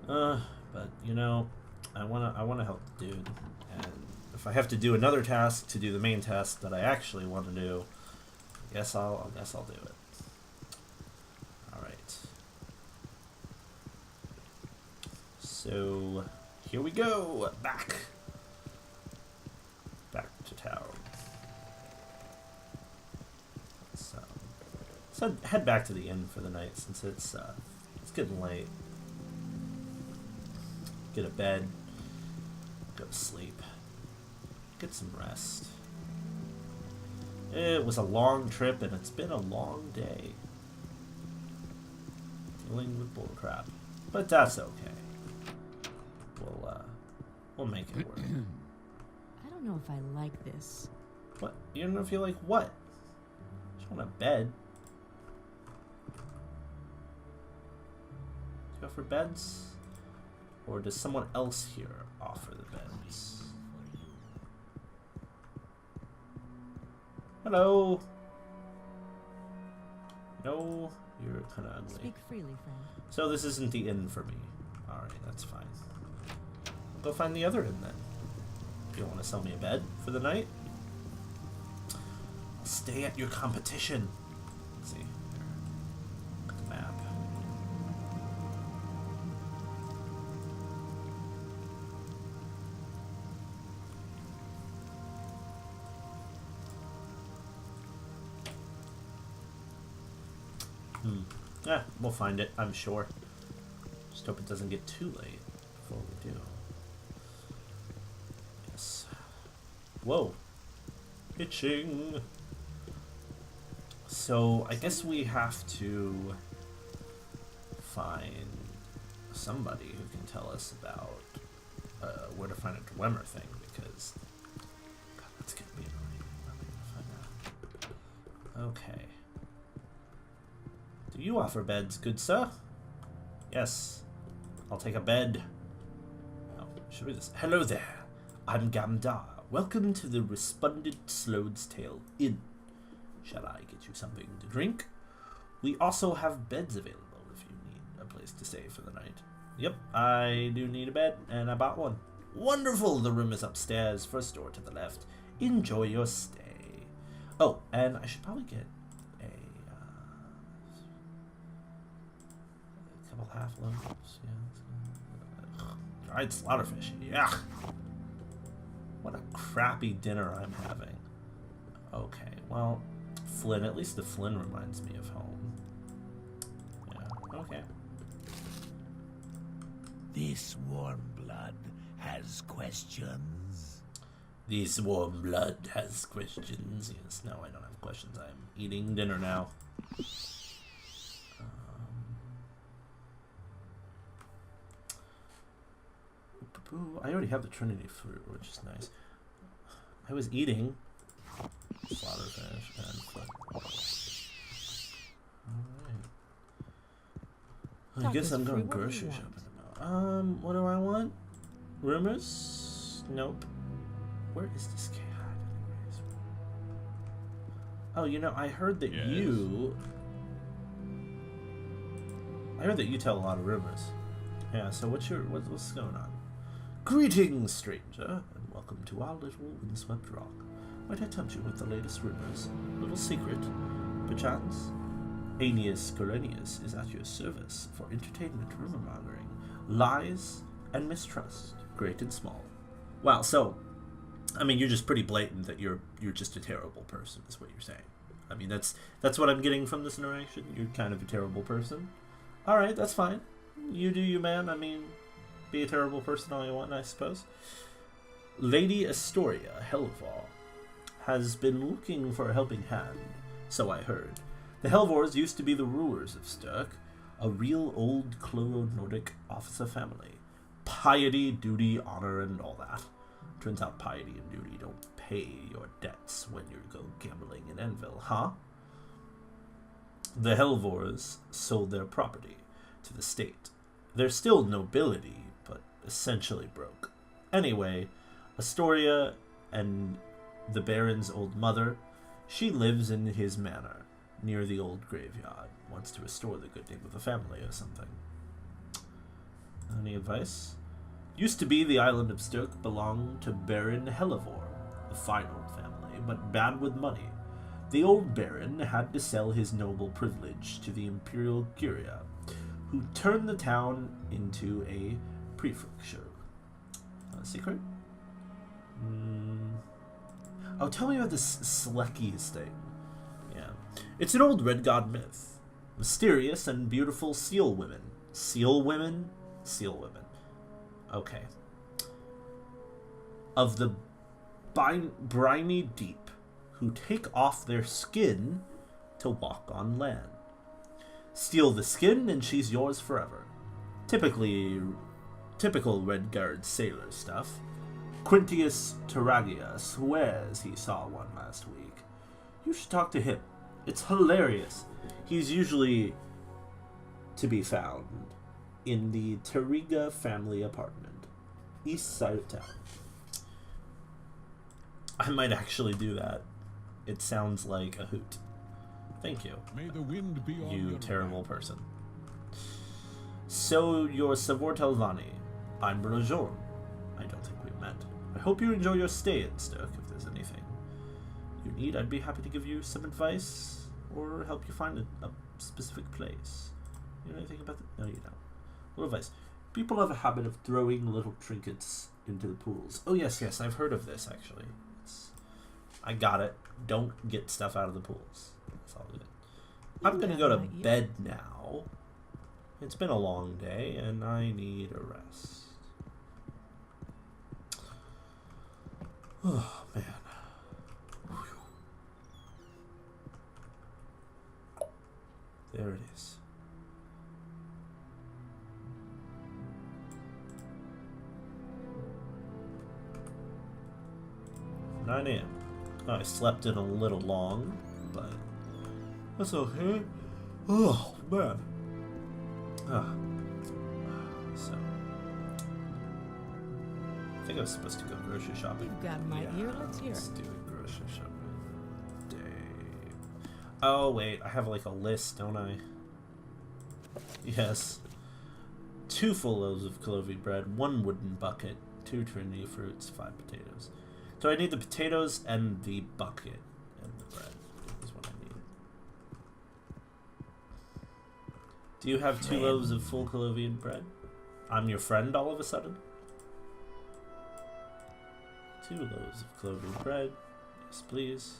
But you know, I wanna help the dude, and if I have to do another task to do the main task that I actually want to do, I guess I'll do it. All right. So here we go, back to town. So head back to the inn for the night since it's getting late. Get a bed, go to sleep, get some rest. It was a long trip and it's been a long day. Dealing with bullcrap, but that's okay. We'll make it work. I don't know if I like this. What? You don't know if you like what? Just want a bed. Do you offer beds? Or does someone else here offer the beds? Hello? No, you're kind of ugly. Speak freely, friend. So this isn't the inn for me. Alright, that's fine. I'll go find the other inn then. You want to sell me a bed for the night? I'll stay at your competition. Let's see. Here. Look at the map. Yeah, we'll find it, I'm sure. Just hope it doesn't get too late before we do. Yes. Whoa. Itching. So, I guess we have to find somebody who can tell us about where to find a Dwemer thing, because God, that's gonna be annoying. How am I gonna find that? Okay. Do you offer beds, good sir? Yes. I'll take a bed. Oh, should we just... Hello there. I'm Gamdar. Welcome to the Resplendent Slode's Tail Inn. Shall I get you something to drink? We also have beds available if you need a place to stay for the night. Yep, I do need a bed, and I bought one. Wonderful! The room is upstairs, first door to the left. Enjoy your stay. Oh, and I should probably get half loaves, yeah. Dried slaughterfish, yeah. What a crappy dinner I'm having. Okay, well, Flynn, at least the Flynn reminds me of home. Yeah, okay. This warm blood has questions. This warm blood has questions. Yes, no, I don't have questions. I'm eating dinner now. Ooh, I already have the Trinity fruit, which is nice. I was eating slaughterfish and foot. Alright. I guess I'm going grocery shopping now. What do I want? Rumors? Nope. Where is this cat? Oh, you know, I heard that you tell a lot of rumors. Yeah, so what's going on? Greetings, stranger, and welcome to our little windswept rock. Might I tempt you with the latest rumors? Little secret, perchance? Aeneas Cornelius is at your service for entertainment, rumor-mongering, lies, and mistrust, great and small. Wow, so, I mean, you're just pretty blatant that you're just a terrible person, is what you're saying. I mean, that's what I'm getting from this narration. You're kind of a terrible person. Alright, that's fine. You do you, man. I mean... Be a terrible person all you want, I suppose. Lady Astoria Helvor has been looking for a helping hand, so I heard. The Helvors used to be the rulers of Sturk, a real old Cloro-Nordic officer family. Piety, duty, honor, and all that. Turns out piety and duty don't pay your debts when you go gambling in Enville, huh? The Helvors sold their property to the state. They're still nobility, but essentially broke. Anyway, Astoria and the Baron's old mother, she lives in his manor, near the old graveyard, wants to restore the good name of the family or something. Any advice? Used to be the island of Stirk belonged to Baron Hellivore, a fine old family, but bad with money. The old Baron had to sell his noble privilege to the Imperial Curia, who turned the town into a prefecture. Secret? Oh, tell me about this Slekies thing. Yeah. It's an old Red God myth. Mysterious and beautiful seal women. Seal women? Seal women. Okay. Of the briny deep, who take off their skin to walk on land. Steal the skin and she's yours forever. Typical Redguard sailor stuff. Quintius Taragia swears he saw one last week. You should talk to him. It's hilarious. He's usually to be found in the Tariga family apartment, east side of town. I might actually do that. It sounds like a hoot. Thank you. May the wind be on You your terrible back. person. So you're Savor Telvanni. I'm Brajon. I don't think we've met. I hope you enjoy your stay in Stirk. If there's anything you need, I'd be happy to give you some advice or help you find a specific place. You know anything about that? No, you don't. Little advice. People have a habit of throwing little trinkets into the pools. Oh, yes, I've heard of this, actually. I got it. Don't get stuff out of the pools. That's all good. I'm going to go to bed now. It's been a long day, and I need a rest. Oh, man. Whew. There it is. 9 a.m. Oh, I slept in a little long, but that's okay. Oh, man. So, I think I was supposed to go grocery shopping. You've got my ear, let's hear Let's it. do grocery shopping. Day. Oh, wait, I have like a list, don't I? Yes. 2 full loaves of clovey bread, 1 wooden bucket, 2 trinity fruits, 5 potatoes. So I need the potatoes and the bucket and the bread is what I need. Do you have 2 loaves of full Colovian bread? I'm your friend all of a sudden? 2 loaves of Colovian bread. Yes, please.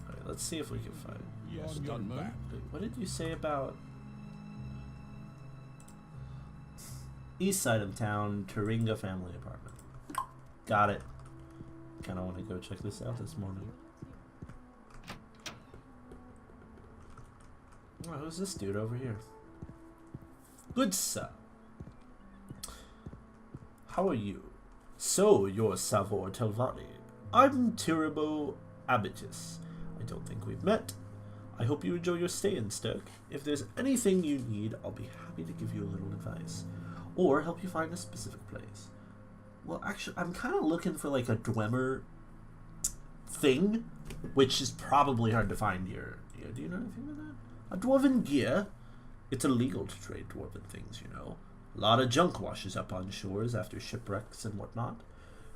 Alright, let's see if we can find it. Yes, On your gunman. back. Wait, what did you say about east side of town, Taringa family apartment? Got it. Kind of want to go check this out this morning. Oh, who's this dude over here? Good sir. How are you? So, you're Savor Telvanni. I'm Tiribo Abitus. I don't think we've met. I hope you enjoy your stay in Stirk. If there's anything you need, I'll be happy to give you a little advice. Or help you find a specific place. Well, actually, I'm kind of looking for like a Dwemer thing, which is probably hard to find here. Yeah, do you know anything about that? A Dwarven gear? It's illegal to trade Dwarven things, you know. A lot of junk washes up on shores after shipwrecks and whatnot.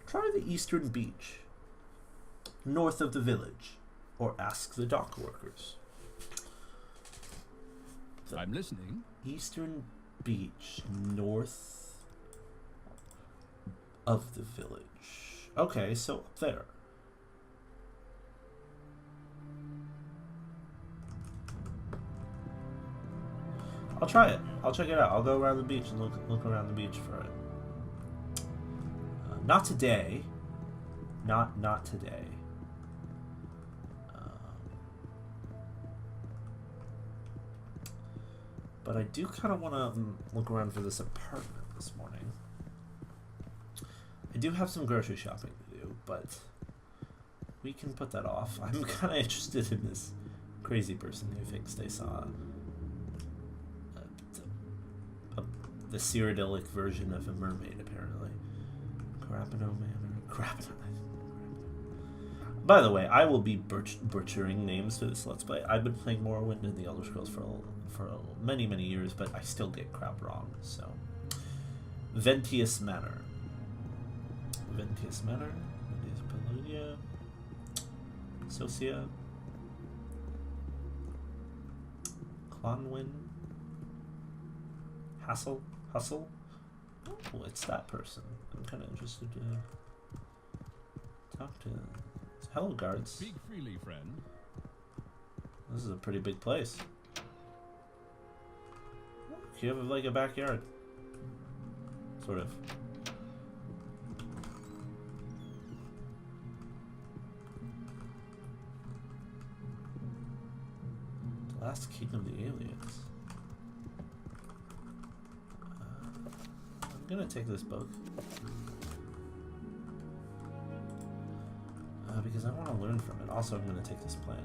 Try the eastern beach, north of the village, or ask the dock workers. I'm listening. Eastern beach, north of the village. Okay, so up there. I'll try it. I'll check it out. I'll go around the beach and look around the beach for it. Not today. Not today. But I do kind of want to look around for this apartment this morning. I do have some grocery shopping to do, but we can put that off. I'm kind of interested in this crazy person who thinks they saw the Cyrodiilic version of a mermaid, apparently. Crapino Manor. Crapino. By the way, I will be butchering names to this Let's Play. I've been playing Morrowind and the Elder Scrolls for many, many years, but I still get crap wrong, so... Ventius Manor. Ventius Manor. Ventius Paludia. Socia. Clonwyn. Hustle? Oh, it's that person. I'm kind of interested to talk to. Hello, guards. Speak freely, friend. This is a pretty big place. You have like a backyard. Sort of. The Last King of the Aliens. I'm gonna take this book. Because I want to learn from it. Also, I'm gonna take this plant.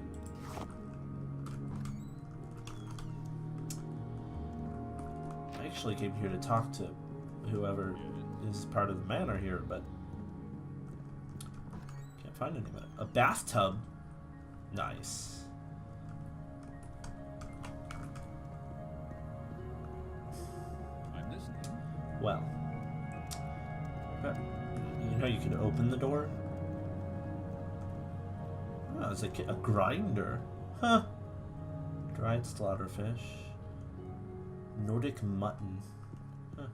I actually came here to talk to whoever is part of the manor here, but can't find anyone. A bathtub? Nice. I'm listening. Well, you know you can open the door? Oh, it's like a grinder. Huh. Dried slaughterfish. Nordic mutton. Huh.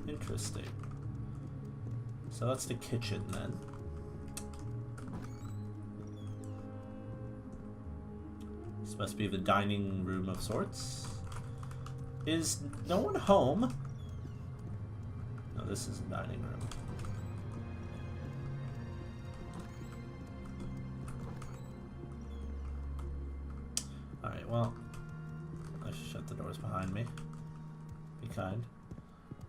Interesting. So that's the kitchen then. This must be the dining room of sorts. Is no one home? No, this is a dining room. Alright, well, I should shut the doors behind me. Be kind.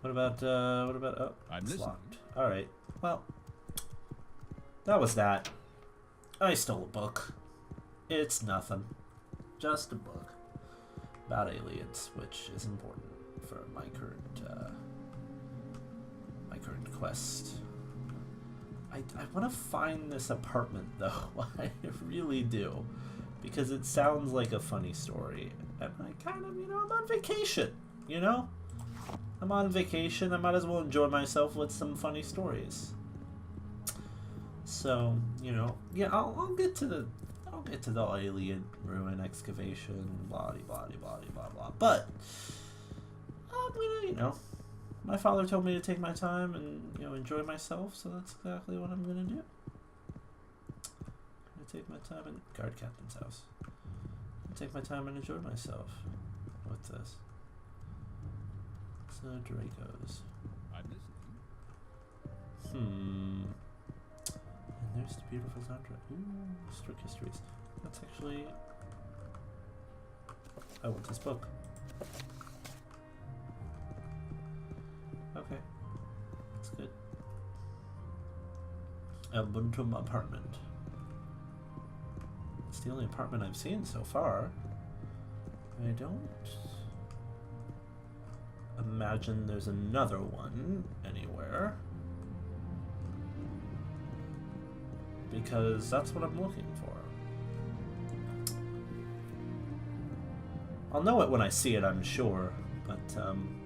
What about, oh, I'm it's listening. locked. Alright, well, that was that. I stole a book. It's nothing. Just a book about aliens, which is important for my current quest. I want to find this apartment though. I really do, because it sounds like a funny story, and I kind of, I'm on vacation. I'm on vacation. I might as well enjoy myself with some funny stories. So, yeah, I'll get to the alien ruin excavation, blah blah blah blah blah. But I'm gonna, my father told me to take my time and enjoy myself, so that's exactly what I'm gonna do. I'm gonna take my time in guard captain's house. Take my time and enjoy myself with this. So Dracos. I'm listening. And there's the beautiful soundtrack. Ooh, Strict Histories. That's actually... I want this book. Okay. That's good. Ubuntu apartment. It's the only apartment I've seen so far. I don't imagine there's another one anywhere. Because that's what I'm looking for. I'll know it when I see it, I'm sure, but I'm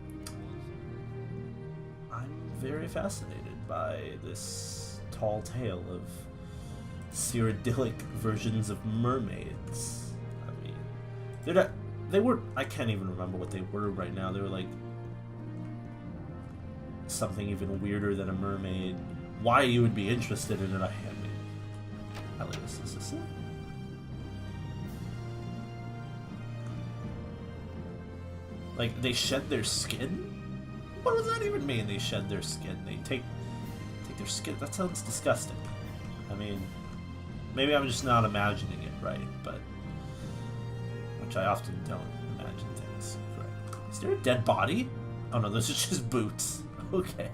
very fascinated by this tall tale of Cyrodiilic versions of mermaids. I mean, they were, I can't even remember what they were right now. They were like something even weirder than a mermaid. Why you would be interested in it, I mean, is this it? Like, they shed their skin? What does that even mean, they shed their skin? They take their skin? That sounds disgusting. I mean, maybe I'm just not imagining it right, but... Which I often don't imagine things correctly. Is there a dead body? Oh no, those are just boots. Okay.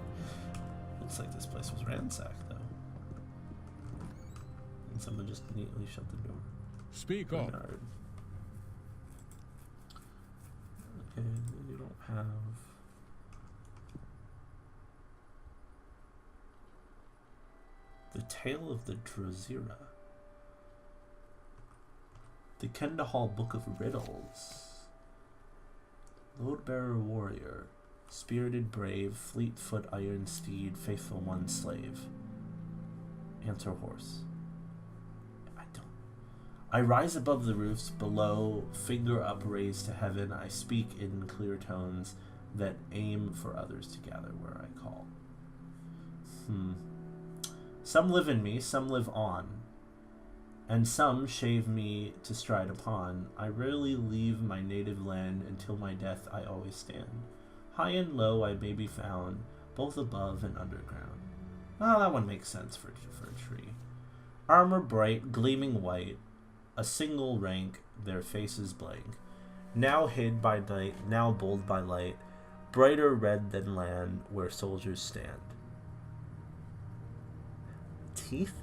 Looks like this place was ransacked, though. And someone just neatly shut the door. Speak up. Bernard. have the Tale of the Drosera, the Kendahal Book of Riddles, Loadbearer Warrior, Spirited Brave, Fleetfoot Iron Steed, Faithful One Slave, Answer Horse. I rise above the roofs below, finger upraised to heaven. I speak in clear tones that aim for others to gather where I call. Some live in me, some live on, and some shave me to stride upon. I rarely leave my native land. Until my death I always stand. High and low I may be found, both above and underground. Well, that one makes sense for a tree. Armor bright, gleaming white, a single rank, their faces blank. Now hid by night, now bold by light, brighter red than land where soldiers stand. Teeth?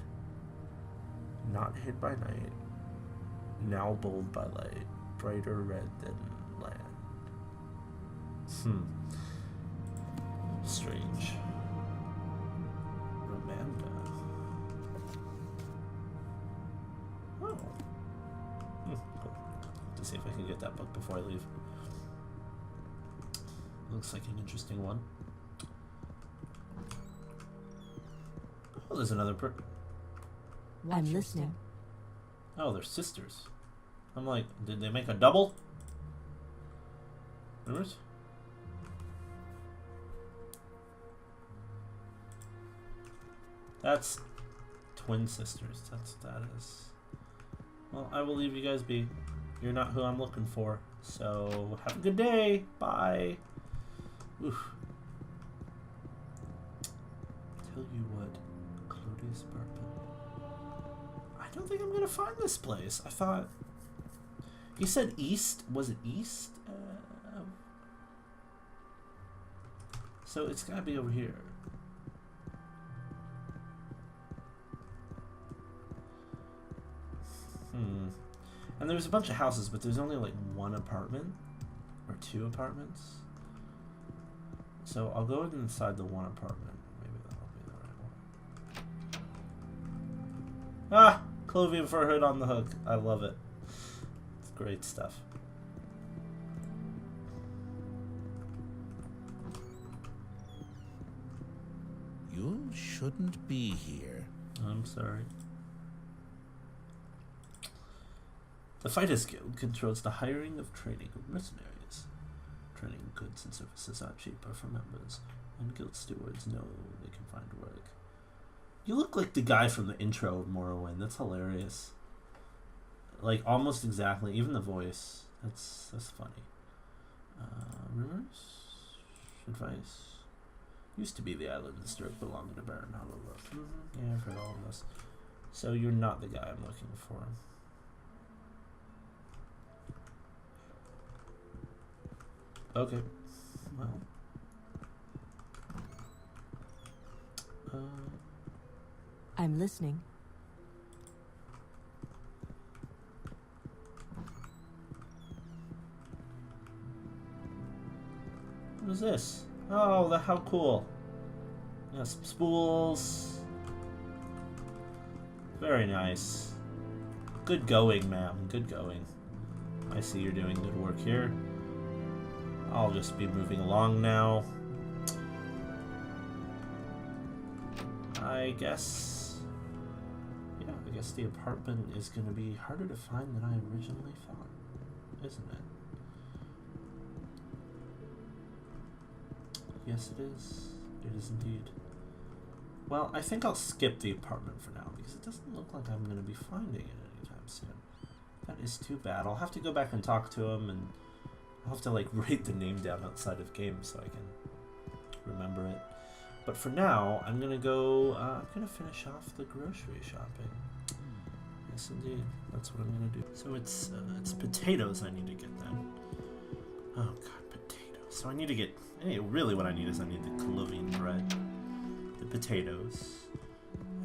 Not hid by night, now bold by light, brighter red than land. Strange. Romanda. Oh. Cool. To see if I can get that book before I leave. Looks like an interesting one. Oh, there's another I'm listening. Oh, they're sisters. I'm like, did they make a double? Remember? That's twin sisters. That is. Well, I will leave you guys be. You're not who I'm looking for. So have a good day. Bye. Oof. Tell you what, Claudius Burpin. I don't think I'm gonna find this place. I thought he said east. Was it east? So it's gotta be over here. And there's a bunch of houses, but there's only like one apartment or two apartments. So I'll go inside the one apartment. Maybe that'll be the right one. Ah! Clovian fur hood on the hook. I love it. It's great stuff. You shouldn't be here. I'm sorry. The Fighters Guild controls the hiring of training of mercenaries. Training goods and services are cheaper for members, and guild stewards know they can find work. You look like the guy from the intro of Morrowind. That's hilarious. Like, almost exactly. Even the voice. That's funny. Rumors? Advice? Used to be the island of Stirk belonging to Baron Hollowlove. Yeah, I've heard all of this. So you're not the guy I'm looking for. Okay. Well. I'm listening. What is this? Oh, how cool. Yeah, some spools. Very nice. Good going, ma'am. Good going. I see you're doing good work here. I'll just be moving along now. I guess the apartment is going to be harder to find than I originally thought, isn't it? Yes, it is. It is indeed. Well, I think I'll skip the apartment for now because it doesn't look like I'm going to be finding it anytime soon. That is too bad. I'll have to go back and talk to him, and I'll have to like write the name down outside of game so I can remember it. But for now, I'm gonna go. I'm gonna finish off the grocery shopping. Yes, indeed. That's what I'm gonna do. So it's potatoes I need to get then. Oh god, potatoes. So I need to get. Really, what I need is I need the Colovian bread, the potatoes,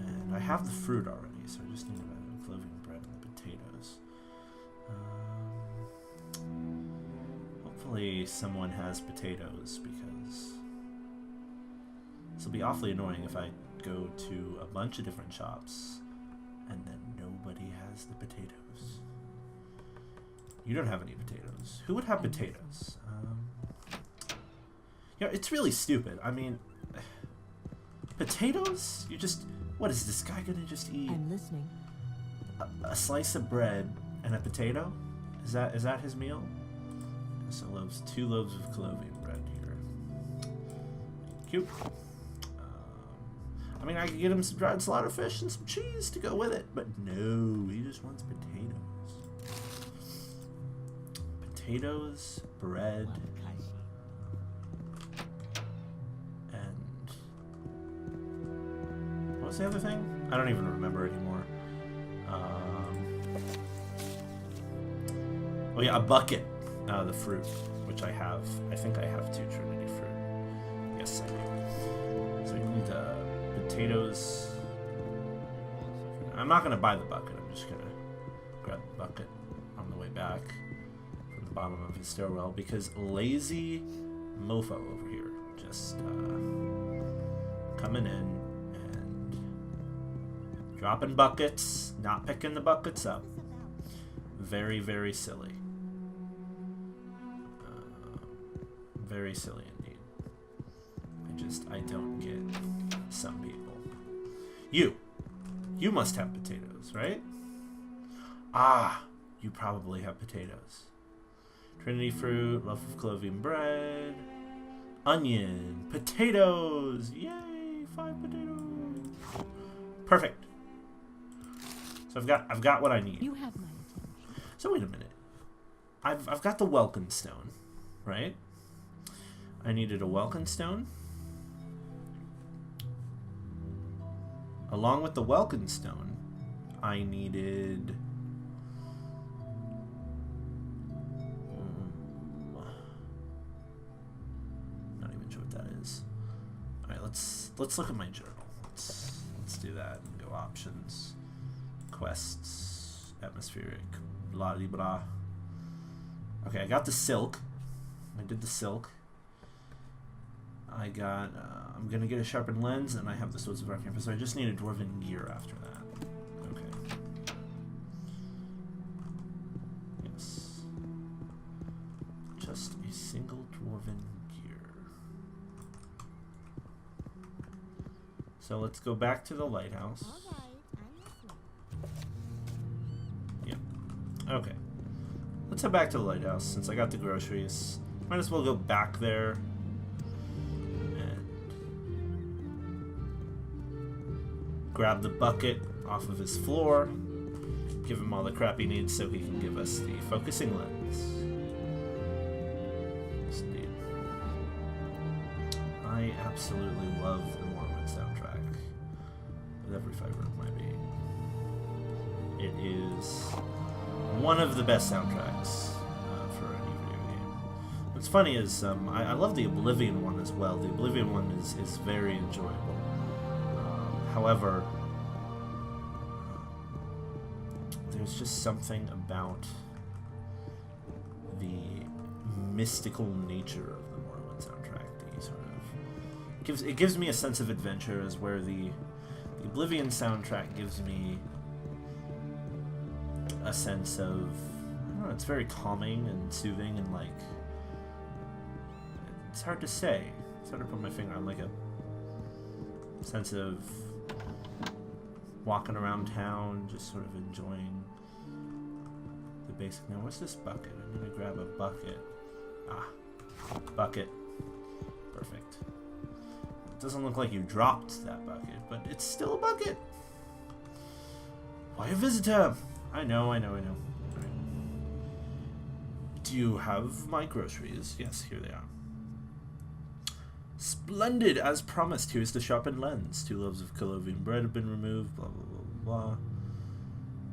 and I have the fruit already. So I just need the Colovian bread and the potatoes. Fortunately, someone has potatoes, because this will be awfully annoying if I go to a bunch of different shops and then nobody has the potatoes. You don't have any potatoes. Who would have potatoes? Yeah, it's really stupid. I mean, potatoes? You just... What, is this guy gonna just eat I'm listening. a slice of bread and a potato? Is that his meal? So two loaves of Colovian bread here. Cute. I mean, I could get him some dried slaughterfish and some cheese to go with it, but no, he just wants potatoes. Potatoes, bread, and what was the other thing? I don't even remember anymore. Oh yeah, a bucket. The fruit, which I have. I think I have 2 Trinity fruit. Yes, I do. So I need potatoes. I'm not gonna buy the bucket. I'm just gonna grab the bucket on the way back from the bottom of his stairwell, because lazy mofo over here just coming in and dropping buckets, not picking the buckets up. Very, very silly. Very silly indeed. I don't get some people. You must have potatoes, right? Ah, you probably have potatoes. Trinity fruit, loaf of Colovian bread, onion, potatoes. Yay, 5 potatoes. Perfect. So I've got what I need. You have my attention. So wait a minute. I've got the Welkin stone, right? I needed a Welkin stone. Along with the Welkin stone, I needed not even sure what that is. All right, let's look at my journal. Let's do that and go options, quests, atmospheric, blah de blah. Okay, I got the silk. I did the silk. I got, I'm gonna get a sharpened lens, and I have the Swords of Arcane, so I just need a Dwarven gear after that. Okay. Yes. Just a single Dwarven gear. So let's go back to the lighthouse. Yep. Okay. Let's head back to the lighthouse, since I got the groceries. Might as well go back there. Grab the bucket off of his floor, give him all the crap he needs so he can give us the focusing lens. Yes, indeed. I absolutely love the Morrowind soundtrack with every fiber of my being. It is one of the best soundtracks for any video game. What's funny is I love the Oblivion one as well. The Oblivion one is very enjoyable. However, there's just something about the mystical nature of the Morrowind soundtrack that sort of gives me a sense of adventure, as where the Oblivion soundtrack gives me a sense of, I don't know, it's very calming and soothing, and like, it's hard to say. It's hard to put my finger on, like a sense of walking around town, just sort of enjoying the basic. Now, what's this bucket? I'm gonna grab a bucket. Ah, bucket. Perfect. It doesn't look like you dropped that bucket, but it's still a bucket. Why a visitor? I know. Right. Do you have my groceries? Yes, here they are. Splendid, as promised. Here's the sharpened lens. 2 loaves of Colovian bread have been removed. Blah blah blah blah.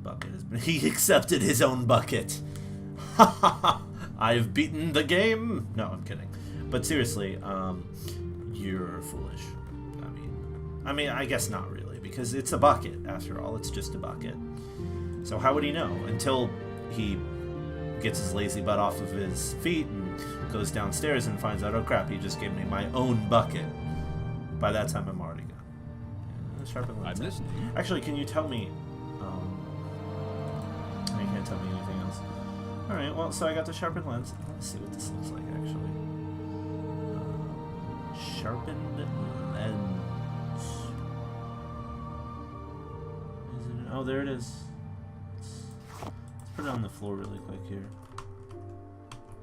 Bucket has been. He accepted his own bucket. Ha ha ha! I've beaten the game. No, I'm kidding. But seriously, you're foolish. I mean, I guess not really, because it's a bucket after all. It's just a bucket. So how would he know until he gets his lazy butt off of his feet and goes downstairs and finds out, oh crap, he just gave me my own bucket. By that time, I'm already gone. Sharpen I'm lens. listening. Actually, can you tell me? You can't tell me anything else. All right. Well, so I got the sharpened lens. Let's see what this looks like actually. Sharpened lens. Is it? Oh, there it is. Let's put it on the floor really quick here.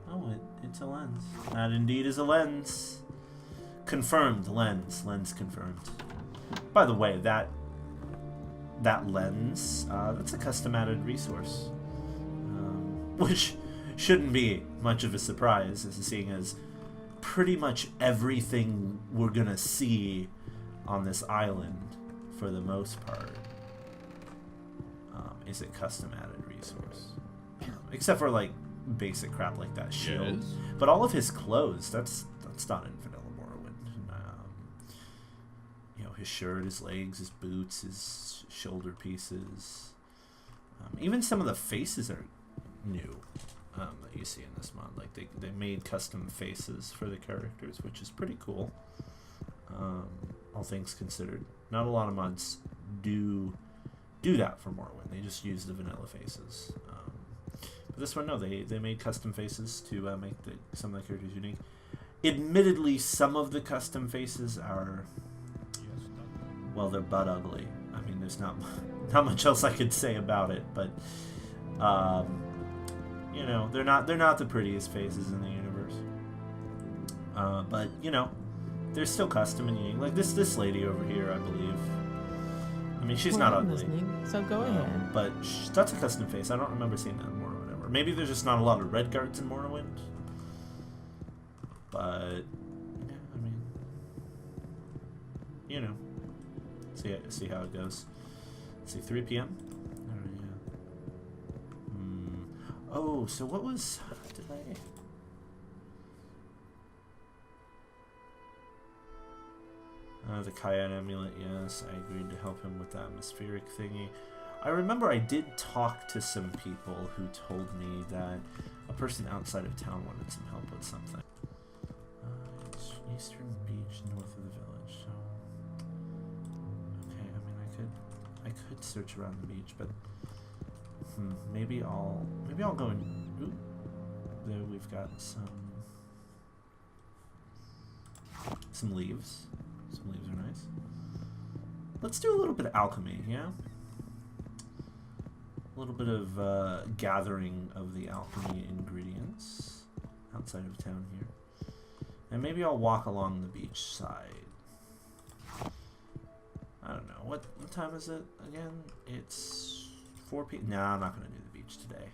Oh, it's a lens. That indeed is a lens. Confirmed lens. Lens confirmed. By the way, that lens, that's a custom added resource, which shouldn't be much of a surprise, seeing as pretty much everything we're gonna see on this island, for the most part, is a custom added resource, except for like basic crap like that shield. Yes. But all of his clothes, that's not in Vanilla Morrowind. His shirt, his legs, his boots, his shoulder pieces. Even some of the faces are new that you see in this mod. Like they made custom faces for the characters, which is pretty cool. All things considered, not a lot of mods do that for Morrowind. They just use the vanilla faces. But this one, no, they made custom faces to make some of the characters unique. Admittedly, some of the custom faces are, well, they're butt ugly. I mean, there's not much else I could say about it, but they're not the prettiest faces in the universe. But they're still custom and unique. Like this lady over here, I believe. I mean, she's not I'm ugly. listening, so go ahead. But that's a custom face. I don't remember seeing that in Morrowind ever. Maybe there's just not a lot of red guards in Morrowind. But yeah, I mean, see how it goes. Let's see, 3 p.m. Oh, yeah. Oh, so what was? Did I? The Kayad amulet. Yes, I agreed to help him with the atmospheric thingy. I remember I did talk to some people who told me that a person outside of town wanted some help with something. It's Eastern Beach, north of the village. So, okay, I mean, I could search around the beach, but maybe I'll go and. Ooh, there we've got some leaves. Some leaves are nice. Let's do a little bit of alchemy, yeah? A little bit of gathering of the alchemy ingredients outside of town here. And maybe I'll walk along the beach side. I don't know. What time is it again? It's 4 p.m. No, I'm not going to do the beach today.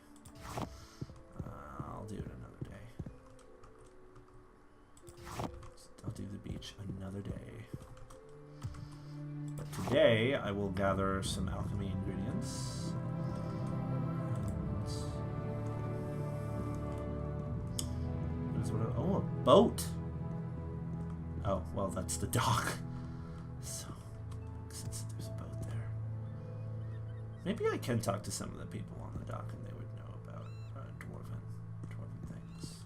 I'll do it another day. I'll do the beach another day. But today, I will gather some alchemy ingredients. Oh, a boat! Oh, well, that's the dock. So, since there's a boat there. Maybe I can talk to some of the people on the dock and they would know about dwarven things.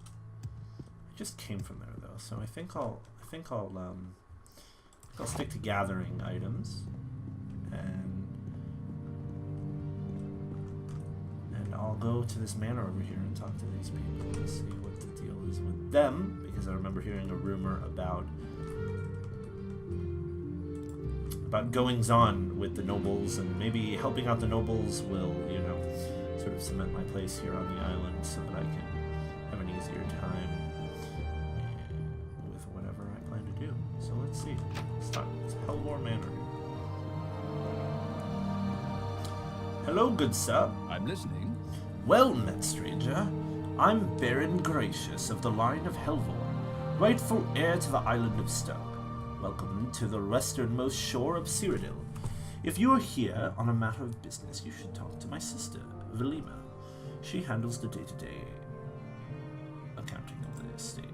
I just came from there though, so I think I'll stick to gathering items and I'll go to this manor over here and talk to these people and see what the deal is with them, because I remember hearing a rumor about goings on with the nobles, and maybe helping out the nobles will, sort of cement my place here on the island so that I can have an easier time with whatever I plan to do. So let's see. Let's talk. It's Hellmore Manor. Hello, good sir. I'm listening. Well met, stranger. I'm Baron Gracious of the line of Helvor, rightful heir to the island of Sturk. Welcome to the westernmost shore of Cyrodiil. If you are here on a matter of business, you should talk to my sister, Velima. She handles the day-to-day accounting of the estate.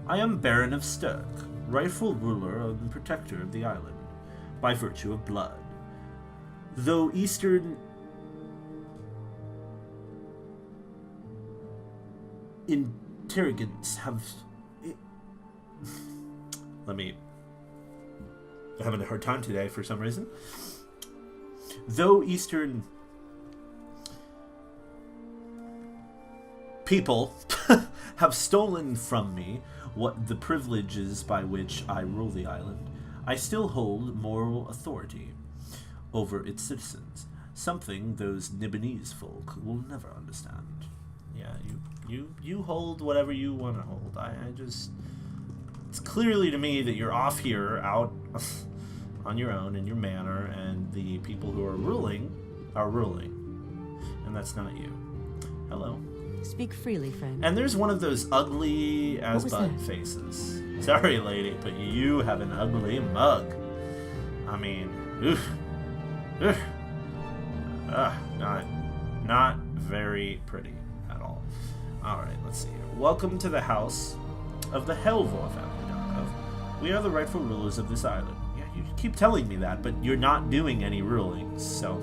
I am Baron of Sturk, rightful ruler and protector of the island, by virtue of blood. Though Eastern interrogants have... I'm having a hard time today for some reason. Though Eastern people have stolen from me what the privileges by which I rule the island, I still hold moral authority over its citizens, something those Nibonese folk will never understand. Yeah, you hold whatever you want to hold. I just... It's clearly to me that you're off here, out on your own in your manor, and the people who are ruling, and that's not you. Hello. Speak freely, friend. And there's one of those ugly as was bud that? faces. Sorry, lady, but you have an ugly mug. I mean, not very pretty at all. All right, let's see here. Welcome to the house of the Helvor family, Darkov. We are the rightful rulers of this island. Yeah, you keep telling me that, but you're not doing any rulings, so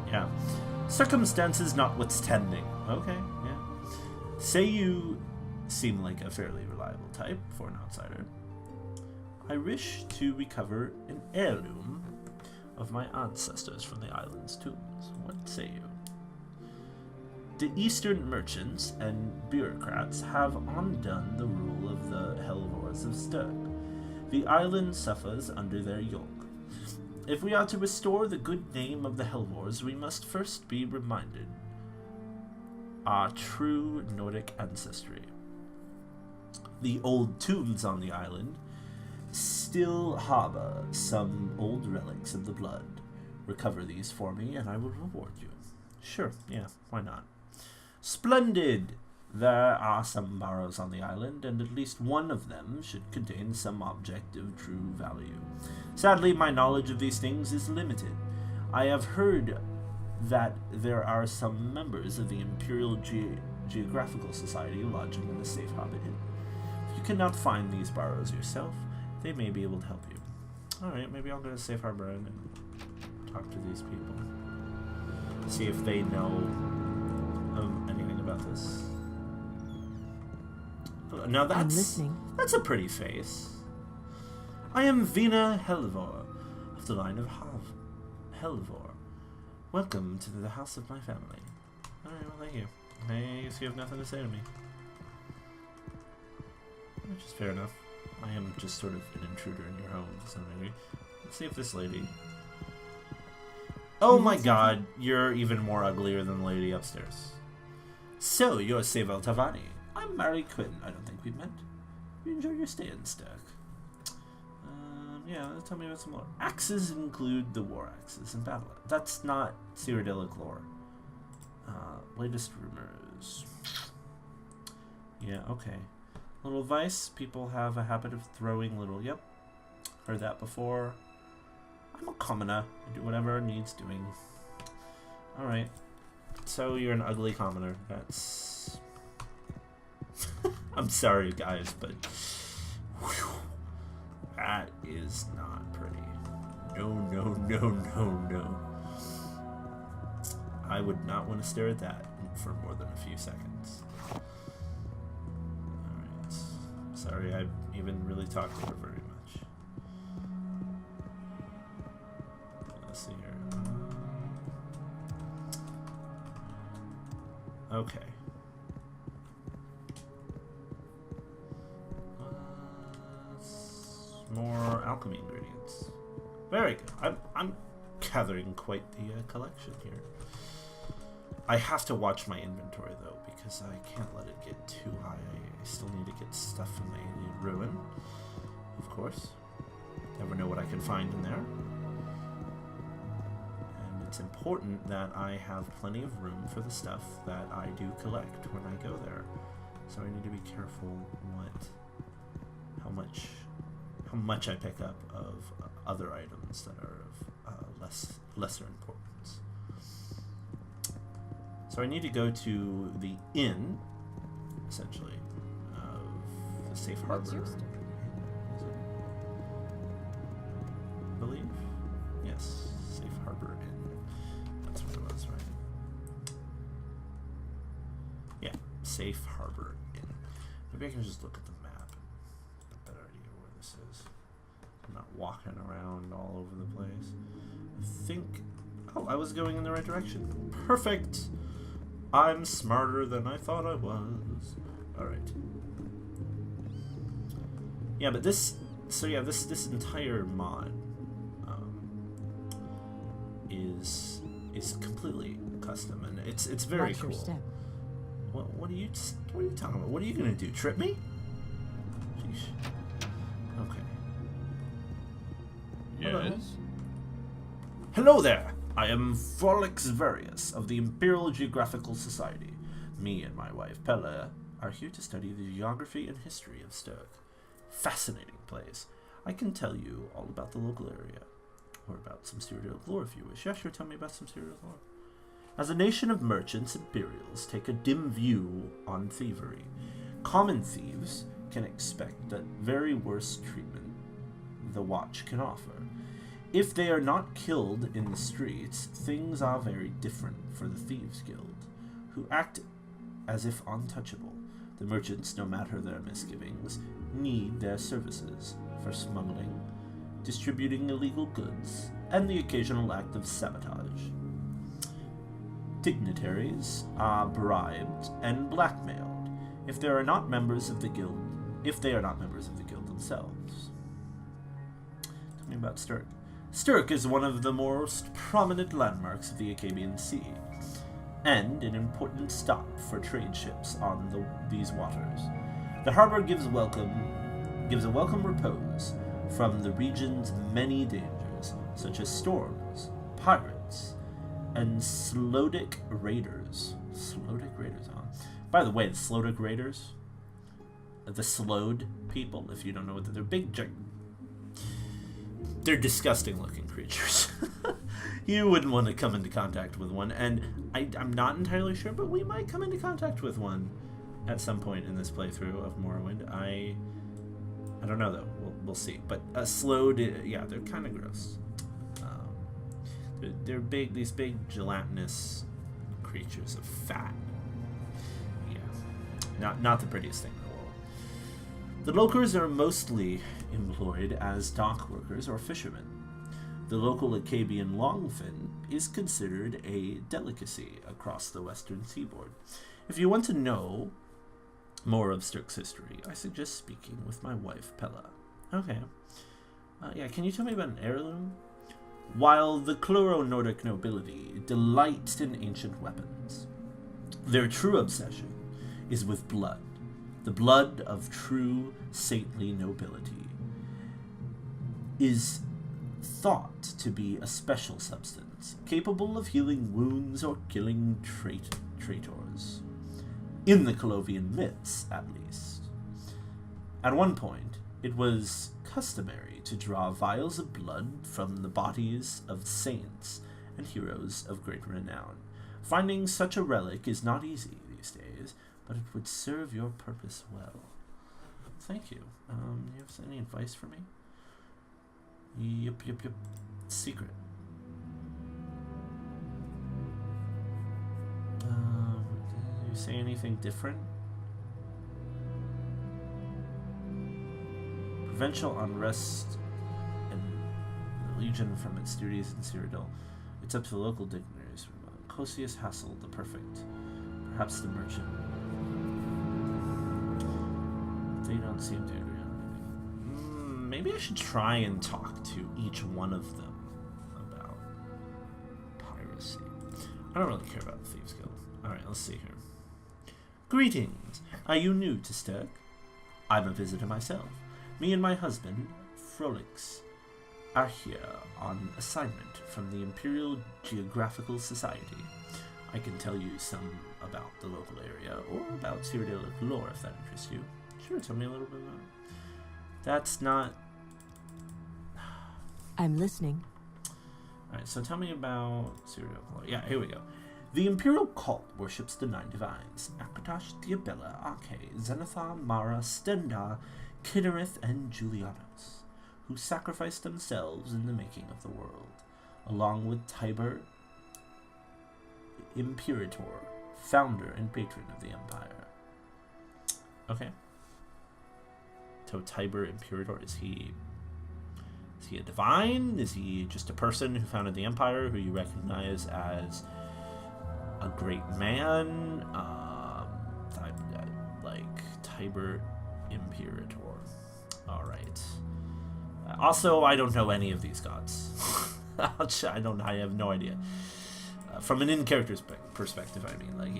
yeah. Circumstances notwithstanding. Okay, yeah. Say you seem like a fairly reliable type for an outsider. I wish to recover an heirloom of my ancestors from the island's tombs. What say you? The Eastern merchants and bureaucrats have undone the rule of the Helvors of Sturg. The island suffers under their yoke. If we are to restore the good name of the Helvors, we must first be reminded our true Nordic ancestry. The old tombs on the island still harbor some old relics of the blood. Recover these for me, and I will reward you. Sure, yeah, why not? Splendid! There are some burrows on the island, and at least one of them should contain some object of true value. Sadly, my knowledge of these things is limited. I have heard that there are some members of the Imperial Geographical Society lodging in the safe harbor inn. If you cannot find these burrows yourself, they may be able to help you. Alright, maybe I'll go to Safe Harbor Inn and talk to these people. See if they know anything about this. Now I'm listening. that's a pretty face. I am Vina Helvor, of the line of Helvor. Welcome to the house of my family. Alright, well, thank you. I guess you have nothing to say to me. Which is fair enough. I am just sort of an intruder in your home to some degree. Let's see if this lady... Oh my god, you're even more uglier than the lady upstairs. So, you're Sevel Tavani. I'm Mary Quinn. I don't think we met. You enjoy your stay in Sturg. Yeah, tell me about some more. Axes include the war axes in battle. That's not Cyrodiilic lore. Latest rumors. Yeah, okay. Little vice. People have a habit of throwing little... Yep. Heard that before. I'm a commoner. I do whatever needs doing. Alright. So you're an ugly commoner. That's... I'm sorry, guys, but... Whew, that is not pretty. No, no, no, no, no. I would not want to stare at that for more than a few seconds. Alright. Sorry I even really talked to her very much. Let's see here. Okay. More alchemy ingredients. Very good. I'm gathering quite the collection here. I have to watch my inventory though, because I can't let it get too high. I still need to get stuff from the alien ruin, of course. Never know what I can find in there. And it's important that I have plenty of room for the stuff that I do collect when I go there. So I need to be careful how much I pick up of other items that are of lesser importance. So I need to go to the inn, essentially, of the safe harbor. What's your story? Is it? I believe? Yes, safe harbor inn. That's what it was, right? Yeah, Safe Harbor Inn. Maybe I can just look at the map and get a better idea where this is. I'm not walking around all over the place. I think... Oh, I was going in the right direction. Perfect! I'm smarter than I thought I was. Alright. Yeah, but this... So yeah, this entire mod is completely custom, and it's very Watch your cool. step. What are you talking about? What are you gonna do? Trip me? Sheesh. Okay. Hello. Yes? Hello there! I am Frolix Varius of the Imperial Geographical Society. Me and my wife Pella are here to study the geography and history of Stirk. Fascinating place. I can tell you all about the local area. Or about some Cyrodiil lore if you wish. Yeah, sure, tell me about some Cyrodiil lore. As a nation of merchants, Imperials take a dim view on thievery. Common thieves can expect that very worst treatment the Watch can offer. If they are not killed in the streets, things are very different for the Thieves Guild, who act as if untouchable. The merchants, no matter their misgivings, need their services for smuggling, distributing illegal goods, and the occasional act of sabotage. Dignitaries are bribed and blackmailed if they are not members of the guild themselves. Tell me about Stirk. Stirk is one of the most prominent landmarks of the Acabian Sea, and an important stop for trade ships on these waters. The harbor gives a welcome repose from the region's many dangers, such as storms, pirates, and Slodic raiders. Slodic raiders, huh? By the way, the Slodic raiders, the Slode people, if you don't know what they're big, they're disgusting looking creatures. You wouldn't want to come into contact with one, and I'm not entirely sure, but we might come into contact with one at some point in this playthrough of Morrowind. I don't know though. We'll see. But a Slode, yeah, they're kind of gross. They're big. These big gelatinous creatures of fat. Yeah, not the prettiest thing in the world. The locals are mostly employed as dock workers or fishermen. The local Acabian longfin is considered a delicacy across the western seaboard. If you want to know more of Stirk's history, I suggest speaking with my wife, Pella. Okay. Yeah, can you tell me about an heirloom? While the Chloro-Nordic nobility delights in ancient weapons, their true obsession is with blood. The blood of true saintly nobility is thought to be a special substance, capable of healing wounds or killing traitors. In the Colovian myths, at least. At one point, it was customary to draw vials of blood from the bodies of saints and heroes of great renown. Finding such a relic is not easy these days, but it would serve your purpose well. Thank you. Do you have any advice for me? Yep. Secret. Did you say anything different? Provincial unrest and the Legion from its duties in Cyrodiil. It's up to the local dignitaries. Cosius Hassel, the Perfect. Perhaps the Merchant. They don't seem to agree on anything. Maybe I should try and talk to each one of them about piracy. I don't really care about the Thieves Guild. Alright, let's see here. Greetings! Are you new to Stirk? I'm a visitor myself. Me and my husband, Frolix, are here on assignment from the Imperial Geographical Society. I can tell you some about the local area, or about Cyrodiil lore if that interests you. Sure, tell me a little bit about it. That's not... I'm listening. Alright, so tell me about Cyrodiil lore. Yeah, here we go. The Imperial cult worships the Nine Divines, Akatosh, Diabella, Arche, Zenithar, Mara, Stendar, Kinnereth, and Julianus, who sacrificed themselves in the making of the world, along with Tiber, Imperator, founder and patron of the Empire. Okay. So Tiber Imperator, is he a divine? Is he just a person who founded the empire, who you recognize as a great man? Like Tiber Imperator. All right. Also, I don't know any of these gods. I have no idea. From an in-character perspective, I mean, like,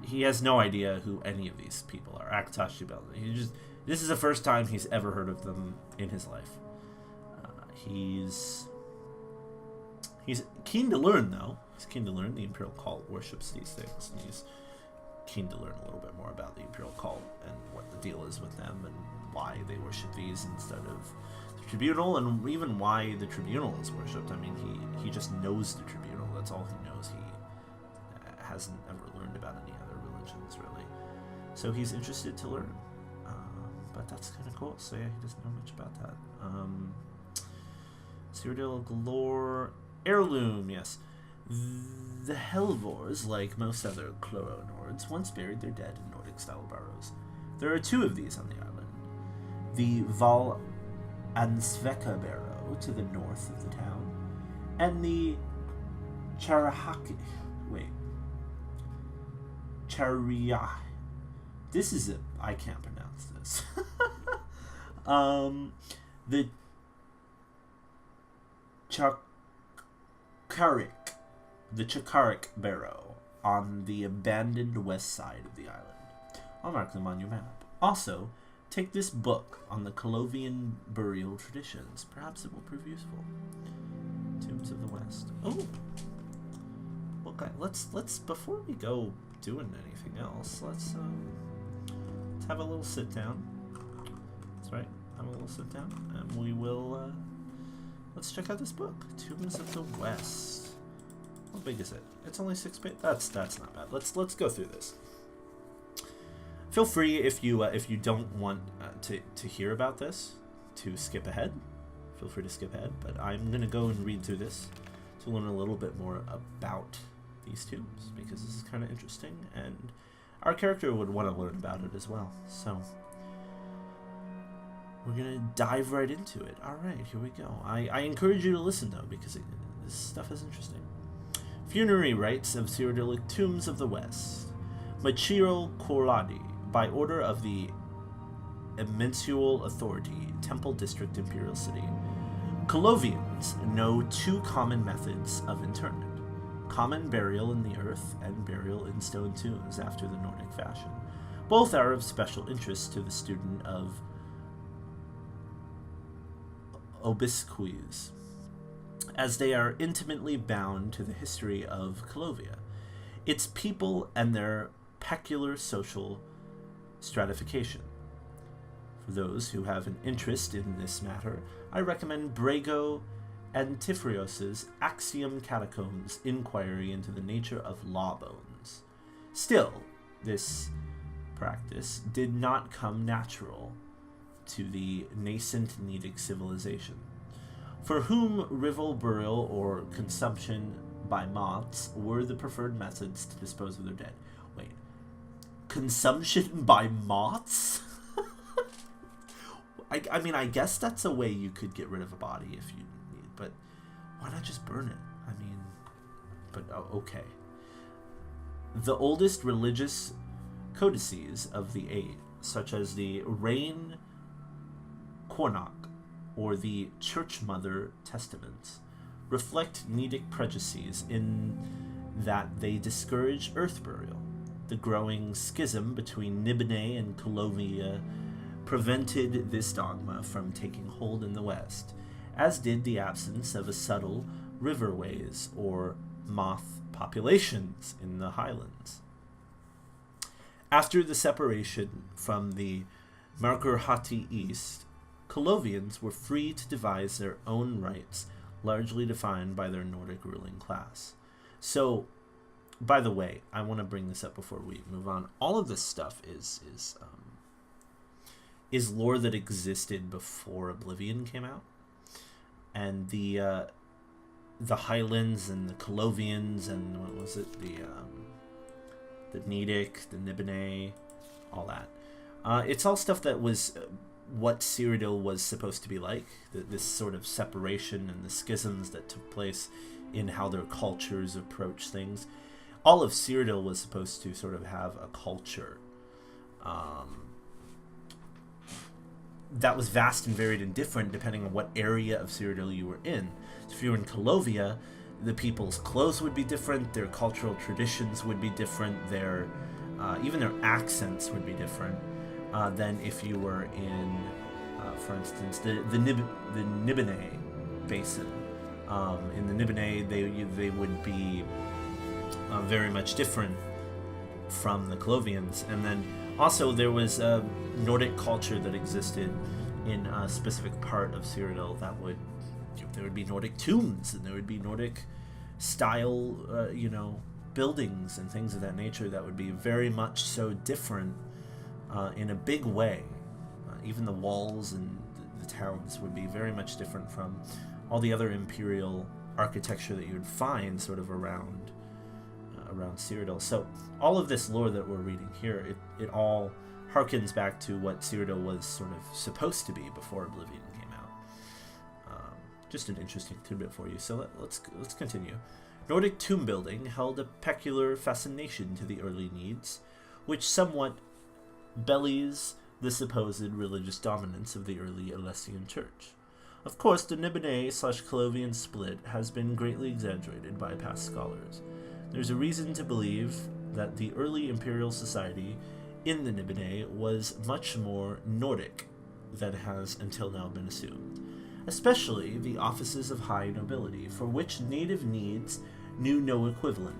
he has no idea who any of these people are. Akatosh Jubel. This is the first time he's ever heard of them in his life. He's keen to learn, though. He's keen to learn. The Imperial Cult worships these things, and he's keen to learn a little bit more about the Imperial Cult and what the deal is with them and why they worship these instead of the Tribunal, and even why the Tribunal is worshipped. I mean, he just knows the Tribunal. That's all he knows. He hasn't ever learned about any other religions, really. So he's interested to learn. But that's kind of cool. So yeah, he doesn't know much about that. Cyrodiil Galore Heirloom, yes. The Helvors, like most other Chloronords, once buried their dead in Nordic-style burrows. There are 2 of these on the island. The Val Ansveka Barrow to the north of the town, and the Charahaki. Charia. This is it. I can't pronounce this. The Chakarik Barrow on the abandoned west side of the island. I'll mark them on your map. Also, take this book on the Colovian burial traditions. Perhaps it will prove useful. Tombs of the West. Oh! Okay, let's before we go doing anything else, let's have a little sit down. That's right, have a little sit down, and we will let's check out this book, Tombs of the West. How big is it? It's only 6 pages. That's not bad. Let's go through this. Feel free if you don't want to hear about this to skip ahead. Feel free to skip ahead, but I'm gonna go and read through this to learn a little bit more about these tombs, because this is kind of interesting, and our character would want to learn about it as well. So we're gonna dive right into it. All right, here we go. I encourage you to listen though, because this stuff is interesting. Funerary rites of Cyrodiilic Tombs of the West. Machiro Koradi, by order of the Immensual Authority, Temple District, Imperial City. Colovians know 2 common methods of interment. Common burial in the earth and burial in stone tombs after the Nordic fashion. Both are of special interest to the student of Obisques, as they are intimately bound to the history of Colovia, its people, and their peculiar social stratification. For those who have an interest in this matter, I recommend Brago Antifrios's Axiom Catacombs Inquiry into the Nature of Law Bones. Still, this practice did not come natural to the nascent Nedic civilization, for whom rival burial or consumption by moths were the preferred methods to dispose of their dead. Wait, consumption by moths? I mean, I guess that's a way you could get rid of a body if you need, but why not just burn it? I mean, but okay. The oldest religious codices of the age, such as the Rein Cornac or the Church Mother Testaments, reflect Nedic prejudices in that they discourage earth burial. The growing schism between Nibene and Colovia prevented this dogma from taking hold in the West, as did the absence of a subtle riverways or moth populations in the highlands. After the separation from the Markurhati East, Colovians were free to devise their own rites, largely defined by their Nordic ruling class. So, by the way, I want to bring this up before we move on. All of this stuff is lore that existed before Oblivion came out, and the Highlands and the Colovians and what was it, the the Nedic, the Nibene, all that. It's all stuff that was what Cyrodiil was supposed to be like, this sort of separation and the schisms that took place in how their cultures approach things. All of Cyrodiil was supposed to sort of have a culture that was vast and varied and different depending on what area of Cyrodiil you were in. So if you were in Calovia, the people's clothes would be different, their cultural traditions would be different, their even their accents would be different than if you were in, for instance, the Nibene Basin. In the Nibene, they would be very much different from the Colovians. And then also there was a Nordic culture that existed in a specific part of Cyrodiil that would, there would be Nordic tombs, and there would be Nordic style, buildings and things of that nature that would be very much so different in a big way. Even the walls and the towns would be very much different from all the other imperial architecture that you would find sort of around Cyrodiil. So all of this lore that we're reading here, it all harkens back to what Cyrodiil was sort of supposed to be before Oblivion came out. Just an interesting tidbit for you. So let's continue. Nordic tomb building held a peculiar fascination to the early Needs, which somewhat belies the supposed religious dominance of the early Alessian church. Of course, the Nibene/Colovian split has been greatly exaggerated by past scholars. There's a reason to believe that the early imperial society in the Nibene was much more Nordic than has until now been assumed, especially the offices of high nobility, for which native Needs knew no equivalent,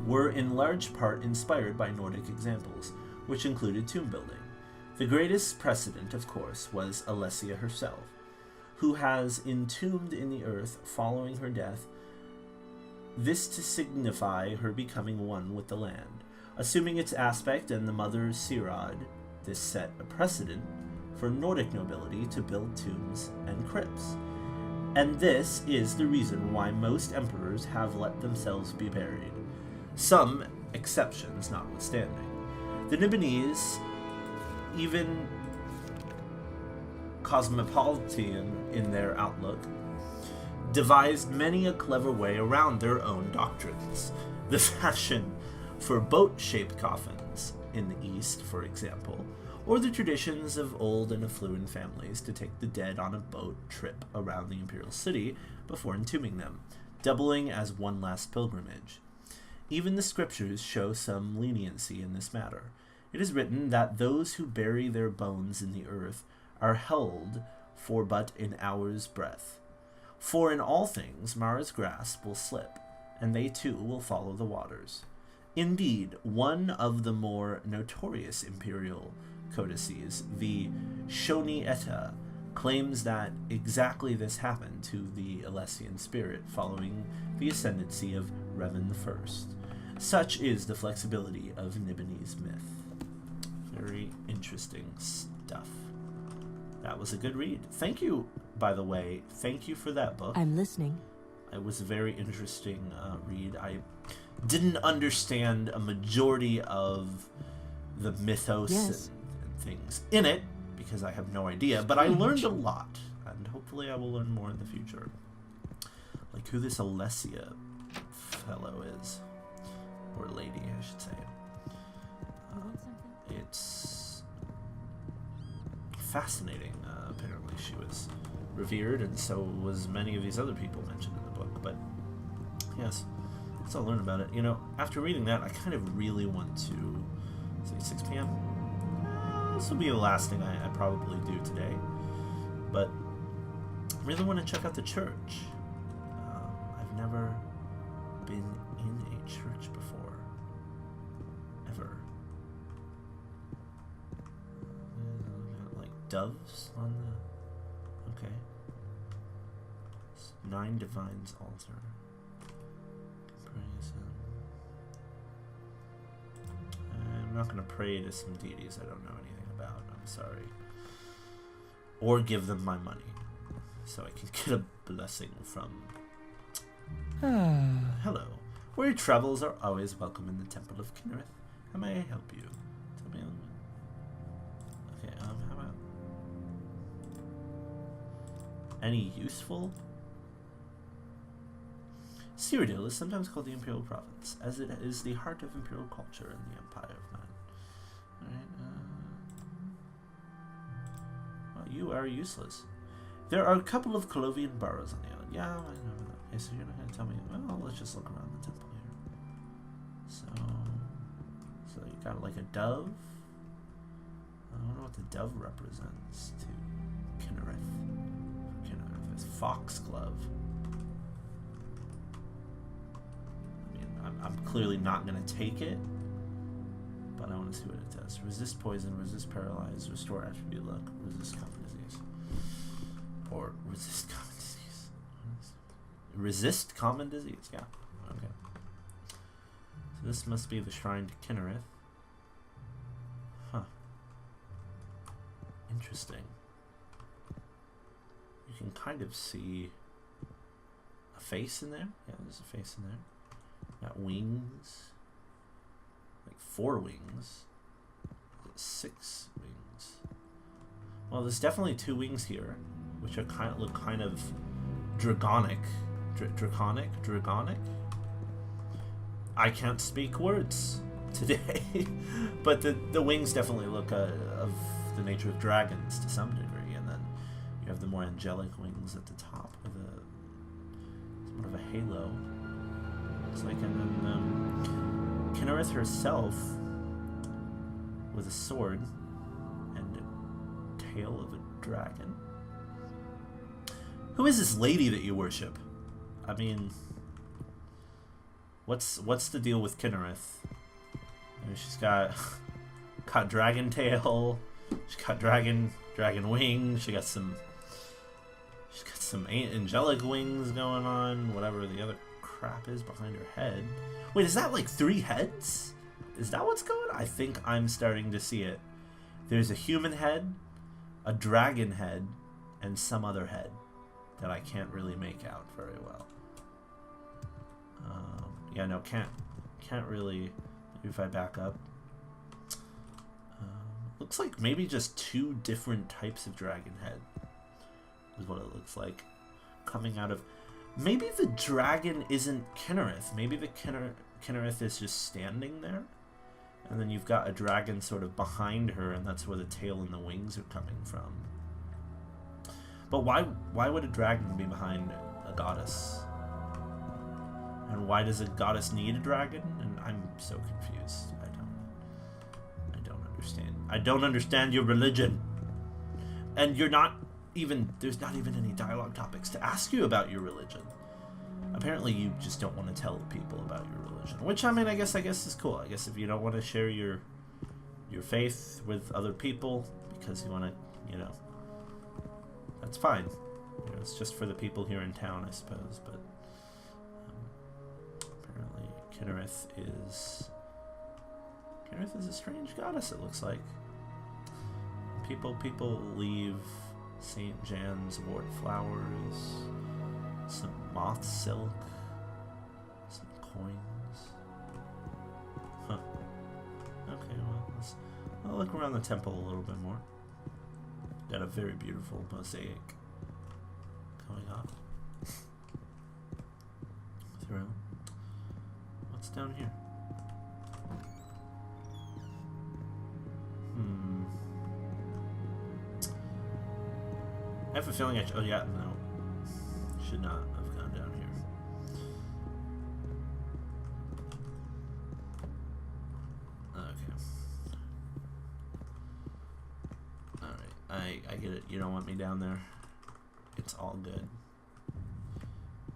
were in large part inspired by Nordic examples, which included tomb building. The greatest precedent, of course, was Alessia herself, who has entombed in the earth following her death, this to signify her becoming one with the land. Assuming its aspect and the mother Sirad, this set a precedent for Nordic nobility to build tombs and crypts. And this is the reason why most emperors have let themselves be buried, some exceptions notwithstanding. The Nibonese, even cosmopolitan in their outlook, devised many a clever way around their own doctrines. The fashion for boat-shaped coffins in the East, for example, or the traditions of old and affluent families to take the dead on a boat trip around the imperial city before entombing them, doubling as one last pilgrimage. Even the scriptures show some leniency in this matter. It is written that those who bury their bones in the earth are held for but an hour's breath. For in all things Mara's grasp will slip, and they too will follow the waters. Indeed, one of the more notorious imperial codices, the Shoni Etta, claims that exactly this happened to the Alessian spirit following the ascendancy of Revan I. Such is the flexibility of Nibonese myth. Very interesting stuff. That was a good read. Thank you, by the way. Thank you for that book. I'm listening. It was a very interesting read. I didn't understand a majority of the mythos and things in it, because I have no idea, but I learned a lot, and hopefully I will learn more in the future. Like who this Alessia fellow is. Or lady, I should say. It's fascinating. Apparently she was revered, and so was many of these other people mentioned in the book. But yes, let's all learn about it. You know, after reading that, I kind of really want to say 6 p.m. This will be the last thing I probably do today, but I really want to check out the church. I've never been in a church before, ever. Like doves on the... okay. 9 Divines Altar. Praise him. I'm not going to pray to some deities I don't know anything about. I'm sorry. Or give them my money, so I can get a blessing from... Hello. Where your travels are always welcome in the Temple of Kinnereth. How may I help you? Tell me. Okay, how about any useful? Cyrodiil is sometimes called the Imperial Province, as it is the heart of Imperial culture in the Empire of Man. Alright, well, you are useless. There are a couple of Colovian boroughs on the island. Yeah, I know that. Okay, so you're not going to tell me. Well, let's just look around the temple here. So you got like a dove. I don't know what the dove represents to Kinnereth. Kinnereth is foxglove. I mean, I'm clearly not going to take it, but I want to see what it does. Resist poison, resist paralyze, restore attribute luck, resist common disease. Or resist common disease. Resist common disease, yeah. Okay. So this must be the shrine to Kinnereth. Huh. Interesting. You can kind of see a face in there. Yeah, there's a face in there. Got wings. Like 4 wings. 6 wings. Well, there's definitely 2 wings here, which are look kind of draconic. Draconic? I can't speak words today. But the wings definitely look of the nature of dragons to some degree, and then you have the more angelic wings at the top with somewhat of a halo. Looks like, and then Kinnereth herself with a sword and a tail of a dragon. Who is this lady that you worship? I mean, what's the deal with Kinnereth? I mean, she's got dragon tail. She's got dragon wings. She's got some angelic wings going on. Whatever the other crap is behind her head. Wait, is that like 3 heads? Is that what's going on? I think I'm starting to see it. There's a human head, a dragon head, and some other head that I can't really make out very well. Yeah, no, can't really. Maybe if I back up. Looks like maybe just 2 different types of dragon head is what it looks like coming out of. Maybe the dragon isn't Kinnereth. Maybe the Kinnereth is just standing there, and then you've got a dragon sort of behind her, and that's where the tail and the wings are coming from. But why would a dragon be behind a goddess? And why does a goddess need a dragon? And I'm so confused. I don't understand. I don't understand your religion. And there's not even any dialogue topics to ask you about your religion. Apparently you just don't want to tell people about your religion. Which, I mean, I guess is cool. I guess if you don't want to share your faith with other people because you want to, that's fine. It's just for the people here in town, I suppose. But apparently Kinnereth is a strange goddess, it looks like. People leave St. Jan's wort flowers, some moth silk, some coins. Huh. Okay, well, I'll look around the temple a little bit more. Got a very beautiful mosaic going on through. What's down here? I have a feeling oh yeah, no. Should not have gone down here. Okay. Alright, I get it. You don't want me down there. It's all good.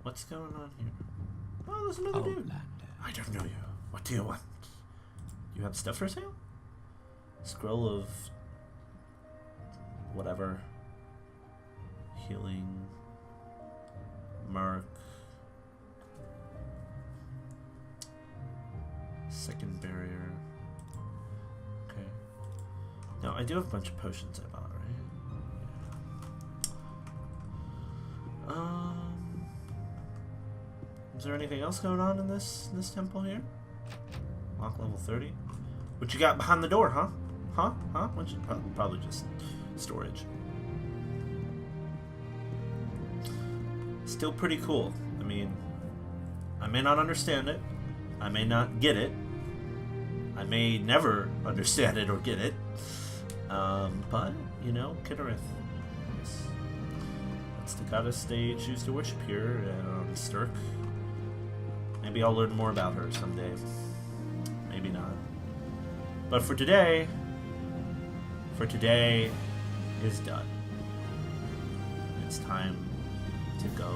What's going on here? Oh, there's another dude. I don't know you. What do you want? You have stuff for sale? Scroll of whatever. Healing. Mark. Second barrier. Okay. Now I do have a bunch of potions I bought, right? Is there anything else going on in this temple here? Lock level 30. What you got behind the door, huh? Huh? What you, probably just storage. Still pretty cool. I mean, I may not understand it. I may not get it. I may never understand it or get it. But, you know, Kitterith. That's the goddess they choose to worship here on Stirk. Maybe I'll learn more about her someday. Maybe not. But for today is done. It's time to go